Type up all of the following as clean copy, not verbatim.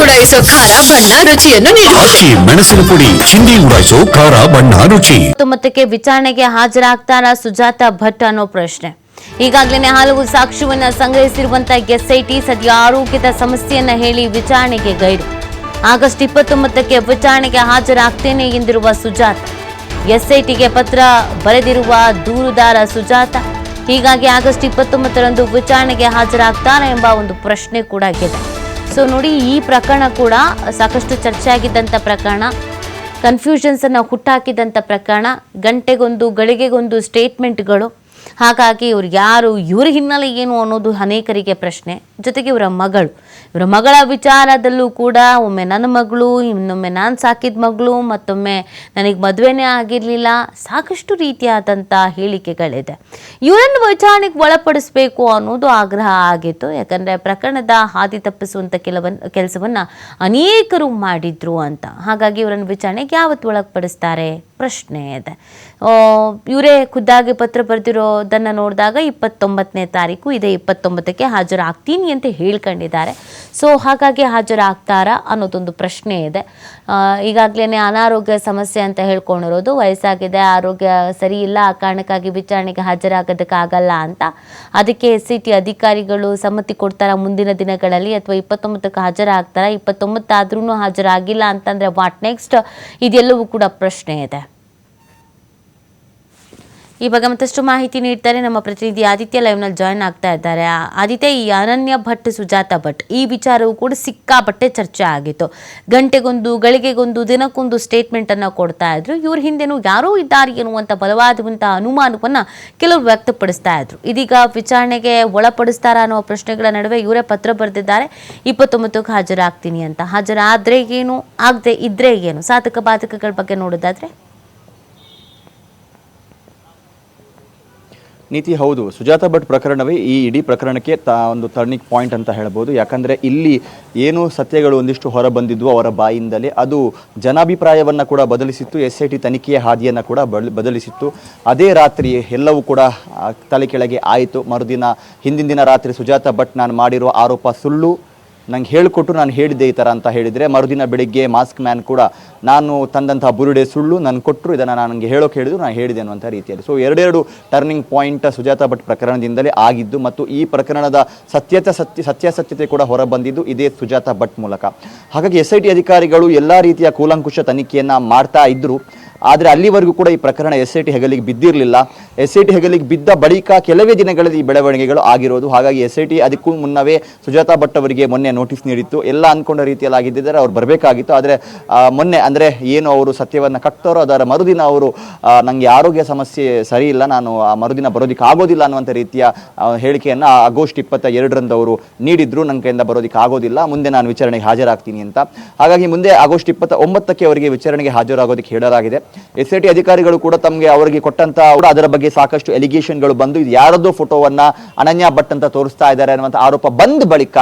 ಉಡಾಯಿಸೋ ಖಾರ ಬಣ್ಣ ರುಚಿಯನ್ನು ಅಕ್ಕಿ ಮೆಣಸಿನ ಪುಡಿ ಚಿಂದಿ ಉಡಾಯಿಸೋ ಖಾರ ಬಣ್ಣ ರುಚಿ. ಮತ್ತಕ್ಕೆ ವಿಚಾರಣೆಗೆ ಹಾಜರಾಗ್ತಾರಾ ಸುಜಾತ ಭಟ್ ಅನ್ನೋ ಪ್ರಶ್ನೆ. ಈಗಾಗಲೇ ಹಲವು ಸಾಕ್ಷ್ಯವನ್ನ ಸಂಗ್ರಹಿಸಿರುವಂತಹ ಎಸ್ಐಟಿ ಸದ್ಯ ಆರೋಗ್ಯದ ಸಮಸ್ಯೆಯನ್ನ ಹೇಳಿ ವಿಚಾರಣೆಗೆ ಗೈರು. ಆಗಸ್ಟ್ 29ಕ್ಕೆ ವಿಚಾರಣೆಗೆ ಹಾಜರಾಗ್ತೇನೆ ಎಂದಿರುವ ಸುಜಾತ. ಎಸ್ಐಟಿಗೆ ಪತ್ರ ಬರೆದಿರುವ ದೂರುದಾರ ಸುಜಾತ. ಹೀಗಾಗಿ ಆಗಸ್ಟ್ 29ರಂದು ವಿಚಾರಣೆಗೆ ಹಾಜರಾಗ್ತಾನೆ ಎಂಬ ಒಂದು ಪ್ರಶ್ನೆ ಕೂಡ ಇದೆ. ಸೊ ನೋಡಿ, ಈ ಪ್ರಕರಣ ಕೂಡ ಸಾಕಷ್ಟು ಚರ್ಚೆ ಆಗಿದ್ದಂಥ ಪ್ರಕರಣ, ಕನ್ಫ್ಯೂಷನ್ಸ್ ಅನ್ನು ಹುಟ್ಟಾಕಿದಂಥ ಪ್ರಕರಣ, ಗಂಟೆಗೊಂದು ಗಳಿಗೆಗೊಂದು ಸ್ಟೇಟ್ಮೆಂಟ್ಗಳು. ಹಾಗಾಗಿ ಇವ್ರು ಯಾರು, ಇವರ ಹಿನ್ನೆಲೆ ಏನು ಅನ್ನೋದು ಅನೇಕರಿಗೆ ಪ್ರಶ್ನೆ. ಜೊತೆಗೆ ಇವರ ಮಗಳ ವಿಚಾರದಲ್ಲೂ ಕೂಡ ಒಮ್ಮೆ ನನ್ನ ಮಗಳು, ಇನ್ನೊಮ್ಮೆ ನಾನು ಸಾಕಿದ ಮಗಳು, ಮತ್ತೊಮ್ಮೆ ನನಗೆ ಮದುವೆನೇ ಆಗಿರಲಿಲ್ಲ, ಸಾಕಷ್ಟು ರೀತಿಯಾದಂಥ ಹೇಳಿಕೆಗಳಿದೆ. ಇವರನ್ನು ವಿಚಾರಣೆಗೆ ಒಳಪಡಿಸಬೇಕು ಅನ್ನೋದು ಆಗ್ರಹ ಆಗಿತ್ತು. ಯಾಕಂದರೆ ಪ್ರಕರಣದ ಹಾದಿ ತಪ್ಪಿಸುವಂಥ ಕೆಲಸವನ್ನು ಅನೇಕರು ಮಾಡಿದ್ರು ಅಂತ. ಹಾಗಾಗಿ ಇವರನ್ನು ವಿಚಾರಣೆಗೆ ಯಾವತ್ತು ಒಳಪಡಿಸ್ತಾರೆ ಪ್ರಶ್ನೆ ಇದೆ. ಇವರೇ ಖುದ್ದಾಗಿ ಪತ್ರ ಬರೆದಿರೋದನ್ನು ನೋಡಿದಾಗ 29ನೇ ತಾರೀಕು, ಇದೇ 29ಕ್ಕೆ ಹಾಜರಾಗ್ತೀನಿ ಅಂತ ಹೇಳ್ಕೊಂಡಿದ್ದಾರೆ. ಸೊ ಹಾಗಾಗಿ ಹಾಜರಾಗ್ತಾರಾ ಅನ್ನೋದೊಂದು ಪ್ರಶ್ನೆ ಇದೆ. ಈಗಾಗಲೇ ಅನಾರೋಗ್ಯ ಸಮಸ್ಯೆ ಅಂತ ಹೇಳ್ಕೊಂಡಿರೋದು, ವಯಸ್ಸಾಗಿದೆ, ಆರೋಗ್ಯ ಸರಿ ಇಲ್ಲ, ಆ ಕಾರಣಕ್ಕಾಗಿ ವಿಚಾರಣೆಗೆ ಹಾಜರಾಗೋದಕ್ಕಾಗಲ್ಲ ಅಂತ. ಅದಕ್ಕೆ SIT ಅಧಿಕಾರಿಗಳು ಸಮ್ಮತಿ ಕೊಡ್ತಾರ ಮುಂದಿನ ದಿನಗಳಲ್ಲಿ, ಅಥವಾ 29ಕ್ಕೆ ಹಾಜರಾಗ್ತಾರ. 29 ಆದ್ರೂ ಹಾಜರಾಗಿಲ್ಲ ಅಂತಂದ್ರೆ ವಾಟ್ ನೆಕ್ಸ್ಟ್, ಇದೆಲ್ಲವೂ ಕೂಡ ಪ್ರಶ್ನೆ ಇದೆ. ಈ ಬಗ್ಗೆ ಮತ್ತಷ್ಟು ಮಾಹಿತಿ ನೀಡ್ತಾರೆ ನಮ್ಮ ಪ್ರತಿನಿಧಿ ಆದಿತ್ಯ. ಲೈವ್ನಲ್ಲಿ ಜಾಯ್ನ್ ಆಗ್ತಾ ಇದ್ದಾರೆ. ಆದಿತ್ಯ, ಈ ಅನನ್ಯ ಭಟ್, ಸುಜಾತ ಭಟ್, ಈ ವಿಚಾರವೂ ಕೂಡ ಸಿಕ್ಕಾಪಟ್ಟೆ ಚರ್ಚೆ ಆಗಿತ್ತು. ಗಂಟೆಗೊಂದು ಗಳಿಗೆಗೊಂದು ದಿನಕ್ಕೊಂದು ಸ್ಟೇಟ್ಮೆಂಟ್ ಅನ್ನು ಕೊಡ್ತಾ ಇದ್ರು. ಇವ್ರ ಹಿಂದೆನೂ ಯಾರೋ ಇದ್ದಾರೆ ಎನ್ನುವಂಥ ಬಲವಾದಂತಹ ಅನುಮಾನವನ್ನ ಕೆಲವರು ವ್ಯಕ್ತಪಡಿಸ್ತಾ ಇದ್ರು. ಇದೀಗ ವಿಚಾರಣೆಗೆ ಒಳಪಡಿಸ್ತಾರ ಅನ್ನೋ ಪ್ರಶ್ನೆಗಳ ನಡುವೆ ಇವರೇ ಪತ್ರ ಬರೆದಿದ್ದಾರೆ, 29ಕ್ಕೆ ಹಾಜರಾಗ್ತೀನಿ ಅಂತ. ಹಾಜರಾದ್ರೆ ಏನು, ಆಗದೆ ಇದ್ರೆ ಏನು, ಸಾಧಕ ಬಾಧಕಗಳ ಬಗ್ಗೆ ನೋಡೋದಾದ್ರೆ ನೀತಿ ಹೌದು, ಸುಜಾತ ಭಟ್ ಪ್ರಕರಣವೇ ಈ ಇಡೀ ಪ್ರಕರಣಕ್ಕೆ ಒಂದು ಟರ್ನಿಂಗ್ ಪಾಯಿಂಟ್ ಅಂತ ಹೇಳ್ಬೋದು. ಯಾಕಂದರೆ ಇಲ್ಲಿ ಏನು ಸತ್ಯಗಳು ಒಂದಿಷ್ಟು ಹೊರ ಬಂದಿದ್ವು ಅವರ ಬಾಯಿಂದಲೇ, ಅದು ಜನಾಭಿಪ್ರಾಯವನ್ನು ಕೂಡ ಬದಲಿಸಿತ್ತು, SIT ತನಿಖೆಯ ಹಾದಿಯನ್ನು ಕೂಡ ಬದಲಿಸಿತ್ತು. ಅದೇ ರಾತ್ರಿ ಎಲ್ಲವೂ ಕೂಡ ತಲೆ ಕೆಳಗೆ ಆಯಿತು. ಮರುದಿನ ಹಿಂದಿನ ದಿನ ರಾತ್ರಿ ಸುಜಾತ ಭಟ್ ನಾನು ಮಾಡಿರುವ ಆರೋಪ ಸುಳ್ಳು, ನಂಗೆ ಹೇಳಿಕೊಟ್ಟು ನಾನು ಹೇಳಿದ್ದೆ ಈ ಥರ ಅಂತ ಹೇಳಿದರೆ, ಮರುದಿನ ಬೆಳಿಗ್ಗೆ ಮಾಸ್ಕ್ ಮ್ಯಾನ್ ಕೂಡ ನಾನು ತಂದಂತಹ ಬುರುಡೆ ಸುಳ್ಳು, ನಾನು ಕೊಟ್ಟರು, ಇದನ್ನು ನನಗೆ ಹೇಳೋಕೆ ಹೇಳಿದ್ರು, ನಾನು ಹೇಳಿದೆ ಅನ್ನುವಂಥ ರೀತಿಯಲ್ಲಿ. ಸೊ ಎರಡೆರಡು ಟರ್ನಿಂಗ್ ಪಾಯಿಂಟ್ ಸುಜಾತ ಭಟ್ ಪ್ರಕರಣದಿಂದಲೇ ಆಗಿದ್ದು, ಮತ್ತು ಈ ಪ್ರಕರಣದ ಸತ್ಯಾಸತ್ಯತೆ ಕೂಡ ಹೊರ ಬಂದಿದ್ದು ಇದೇ ಸುಜಾತ ಭಟ್ ಮೂಲಕ. ಹಾಗಾಗಿ SIT ಅಧಿಕಾರಿಗಳು ಎಲ್ಲ ರೀತಿಯ ಕೂಲಂಕುಷ ತನಿಖೆಯನ್ನು ಮಾಡ್ತಾ ಇದ್ದರು. ಆದರೆ ಅಲ್ಲಿವರೆಗೂ ಕೂಡ ಈ ಪ್ರಕರಣ SIT ಹೆಗಲಿಗೆ ಬಿದ್ದಿರಲಿಲ್ಲ. SIT ಹೆಗಲಿಗೆ ಬಿದ್ದ ಬಳಿಕ ಕೆಲವೇ ದಿನಗಳಲ್ಲಿ ಈ ಬೆಳವಣಿಗೆಗಳು ಆಗಿರೋದು. ಹಾಗಾಗಿ SIT ಅದಕ್ಕೂ ಮುನ್ನವೇ ಸುಜಾತ ಭಟ್ ಅವರಿಗೆ ಮೊನ್ನೆ ನೋಟಿಸ್ ನೀಡಿತ್ತು. ಎಲ್ಲ ಅಂದ್ಕೊಂಡ ರೀತಿಯಲ್ಲಿ ಆಗಿದ್ದರೆ ಅವ್ರು ಬರಬೇಕಾಗಿತ್ತು. ಆದರೆ ಮೊನ್ನೆ ಅಂದರೆ ಏನು ಅವರು ಸತ್ಯವನ್ನು ಕಟ್ತಾರೋ ಅದರ ಮರುದಿನ ಅವರು ನನಗೆ ಆರೋಗ್ಯ ಸಮಸ್ಯೆ ಸರಿ ಇಲ್ಲ, ನಾನು ಆ ಮರುದಿನ ಬರೋದಕ್ಕೆ ಆಗೋದಿಲ್ಲ ಅನ್ನುವಂಥ ರೀತಿಯ ಹೇಳಿಕೆಯನ್ನು ಆಗಸ್ಟ್ 22ರಂದು ಅವರು ನೀಡಿದ್ರು. ನನ್ನ ಕೈಯಿಂದ ಬರೋದಕ್ಕೆ ಆಗೋದಿಲ್ಲ, ಮುಂದೆ ನಾನು ವಿಚಾರಣೆಗೆ ಹಾಜರಾಗ್ತೀನಿ ಅಂತ. ಹಾಗಾಗಿ ಮುಂದೆ ಆಗಸ್ಟ್ 29ಕ್ಕೆ ಅವರಿಗೆ ವಿಚಾರಣೆಗೆ ಹಾಜರಾಗೋದಕ್ಕೆ ಹೇಳಲಾಗಿದೆ. SIT ಅಧಿಕಾರಿಗಳು ಕೂಡ ತಮಗೆ ಅವರಿಗೆ ಕೊಟ್ಟಂತ ಅದರ ಬಗ್ಗೆ ಸಾಕಷ್ಟು ಎಲಿಗೇಷನ್ಗಳು ಬಂದು, ಇದು ಯಾರದೋ ಫೋಟೋವನ್ನ ಅನನ್ಯ ಭಟ್ ಅಂತ ತೋರಿಸ್ತಾ ಇದ್ದಾರೆ ಅನ್ನುವಂಥ ಆರೋಪ ಬಂದ ಬಳಿಕ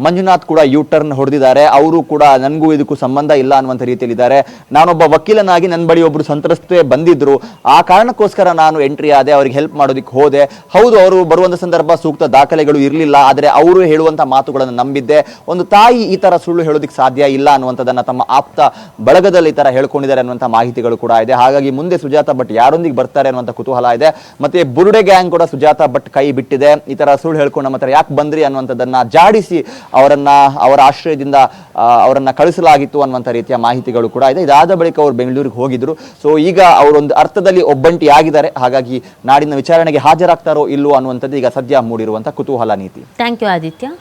ಮಂಜುನಾಥ್ ಕೂಡ ಟರ್ನ್ ಹೊಡೆದಿದ್ದಾರೆ. ಅವರು ಕೂಡ ನನಗೂ ಇದಕ್ಕೂ ಸಂಬಂಧ ಇಲ್ಲ ಅನ್ನುವಂಥ ರೀತಿಯಲ್ಲಿದ್ದಾರೆ. ನಾನೊಬ್ಬ ವಕೀಲನಾಗಿ ನನ್ನ ಬಳಿ ಒಬ್ಬರು ಸಂತ್ರಸ್ತೆ ಬಂದಿದ್ರು, ಆ ಕಾರಣಕ್ಕೋಸ್ಕರ ನಾನು ಎಂಟ್ರಿ ಆದೆ, ಅವರಿಗೆ ಹೆಲ್ಪ್ ಮಾಡೋದಕ್ಕೆ ಹೋದೆ. ಹೌದು, ಅವರು ಬರುವಂಥ ಸಂದರ್ಭ ಸೂಕ್ತ ದಾಖಲೆಗಳು ಇರಲಿಲ್ಲ, ಆದರೆ ಅವರು ಹೇಳುವಂಥ ಮಾತುಗಳನ್ನು ನಂಬಿದ್ದೆ. ಒಂದು ತಾಯಿ ಈ ಥರ ಸುಳ್ಳು ಹೇಳೋದಕ್ಕೆ ಸಾಧ್ಯ ಇಲ್ಲ ಅನ್ನುವಂಥದ್ದನ್ನು ತಮ್ಮ ಆಪ್ತ ಬಳಗದಲ್ಲಿ ಈ ಥರ ಹೇಳ್ಕೊಂಡಿದ್ದಾರೆ ಅನ್ನುವಂಥ ಮಾಹಿತಿಗಳು ಕೂಡ ಇದೆ. ಹಾಗಾಗಿ ಮುಂದೆ ಸುಜಾತ ಭಟ್ ಯಾರೊಂದಿಗೆ ಬರ್ತಾರೆ ಅನ್ನುವಂಥ ಕುತೂಹಲ ಇದೆ. ಮತ್ತೆ ಬುರುಡೆ ಗ್ಯಾಂಗ್ ಕೂಡ ಸುಜಾತ ಭಟ್ ಕೈ ಬಿಟ್ಟಿದೆ. ಈ ಥರ ಸುಳ್ಳು ಹೇಳ್ಕೊಂಡು ನಮ್ಮ ಹತ್ರ ಯಾಕೆ ಬಂದ್ರಿ ಅನ್ನುವಂಥದ್ದನ್ನು ಜಾಡಿಸಿ ಅವರ ಆಶ್ರಯದಿಂದ ಅವರನ್ನ ಕಳಿಸಲಾಗಿತ್ತು ಅನ್ನುವಂಥ ರೀತಿಯ ಮಾಹಿತಿಗಳು ಕೂಡ ಇದೆ. ಇದಾದ ಬಳಿಕ ಅವರು ಬೆಂಗಳೂರಿಗೆ ಹೋಗಿದ್ರು. ಸೊ ಈಗ ಅವರೊಂದು ಅರ್ಥದಲ್ಲಿ ಒಬ್ಬಂಟಿ ಆಗಿದ್ದಾರೆ. ಹಾಗಾಗಿ ನಾಡಿನ ವಿಚಾರಣೆಗೆ ಹಾಜರಾಗ್ತಾರೋ ಇಲ್ಲೋ ಅನ್ನುವಂಥದ್ದು ಈಗ ಸದ್ಯ ಮೂಡಿರುವಂಥ ಕುತೂಹಲ. ನೀತಿ. Thank you Aditya.